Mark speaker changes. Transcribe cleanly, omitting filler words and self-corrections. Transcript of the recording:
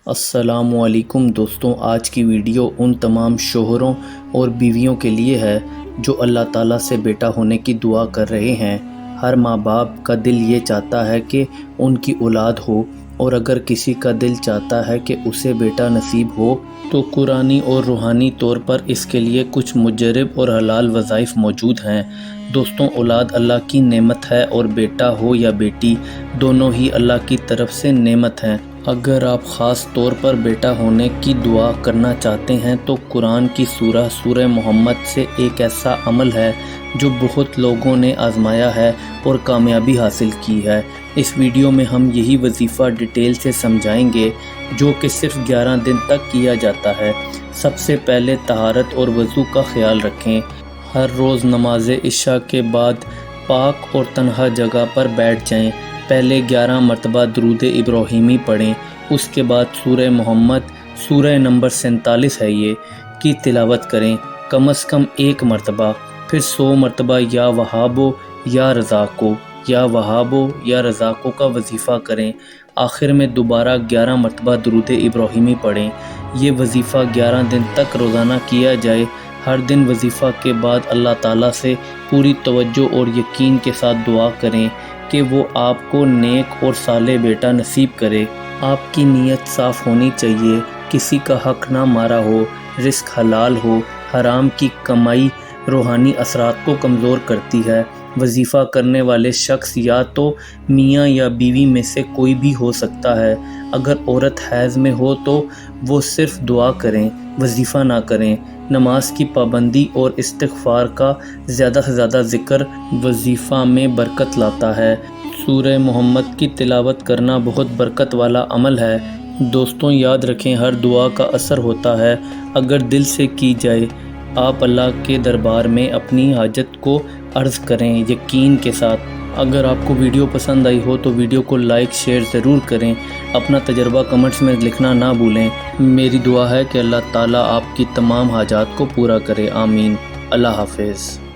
Speaker 1: السلام علیکم دوستوں، آج کی ویڈیو ان تمام شوہروں اور بیویوں کے لیے ہے جو اللہ تعالیٰ سے بیٹا ہونے کی دعا کر رہے ہیں۔ ہر ماں باپ کا دل یہ چاہتا ہے کہ ان کی اولاد ہو، اور اگر کسی کا دل چاہتا ہے کہ اسے بیٹا نصیب ہو تو قرآنی اور روحانی طور پر اس کے لیے کچھ مجرب اور حلال وظائف موجود ہیں۔ دوستوں، اولاد اللہ کی نعمت ہے، اور بیٹا ہو یا بیٹی دونوں ہی اللہ کی طرف سے نعمت ہیں۔ اگر آپ خاص طور پر بیٹا ہونے کی دعا کرنا چاہتے ہیں تو قرآن کی سورہ محمد سے ایک ایسا عمل ہے جو بہت لوگوں نے آزمایا ہے اور کامیابی حاصل کی ہے۔ اس ویڈیو میں ہم یہی وظیفہ ڈیٹیل سے سمجھائیں گے جو کہ صرف 11 دن تک کیا جاتا ہے۔ سب سے پہلے طہارت اور وضو کا خیال رکھیں۔ ہر روز نماز عشاء کے بعد پاک اور تنہا جگہ پر بیٹھ جائیں۔ پہلے 11 مرتبہ درود ابراہیمی پڑھیں، اس کے بعد سورہ محمد، سورہ نمبر 47 ہے یہ، کی تلاوت کریں کم از کم 1 مرتبہ، پھر 100 مرتبہ یا وہابو یا رزاقو، یا وہابو یا رزاقو کا وظیفہ کریں۔ آخر میں دوبارہ 11 مرتبہ درود ابراہیمی پڑھیں۔ یہ وظیفہ 11 دن تک روزانہ کیا جائے۔ ہر دن وظیفہ کے بعد اللہ تعالیٰ سے پوری توجہ اور یقین کے ساتھ دعا کریں کہ وہ آپ کو نیک اور صالح بیٹا نصیب کرے۔ آپ کی نیت صاف ہونی چاہیے، کسی کا حق نہ مارا ہو، رزق حلال ہو۔ حرام کی کمائی روحانی اثرات کو کمزور کرتی ہے۔ وظیفہ کرنے والے شخص یا تو میاں یا بیوی میں سے کوئی بھی ہو سکتا ہے۔ اگر عورت حیض میں ہو تو وہ صرف دعا کریں، وظیفہ نہ کریں۔ نماز کی پابندی اور استغفار کا زیادہ سے زیادہ ذکر وظیفہ میں برکت لاتا ہے۔ سورہ محمد کی تلاوت کرنا بہت برکت والا عمل ہے۔ دوستوں، یاد رکھیں، ہر دعا کا اثر ہوتا ہے اگر دل سے کی جائے۔ آپ اللہ کے دربار میں اپنی حاجت کو عرض کریں یقین کے ساتھ۔ اگر آپ کو ویڈیو پسند آئی ہو تو ویڈیو کو لائک شیئر ضرور کریں۔ اپنا تجربہ کمنٹس میں لکھنا نہ بھولیں۔ میری دعا ہے کہ اللہ تعالیٰ آپ کی تمام حاجات کو پورا کرے۔ آمین۔ اللہ حافظ۔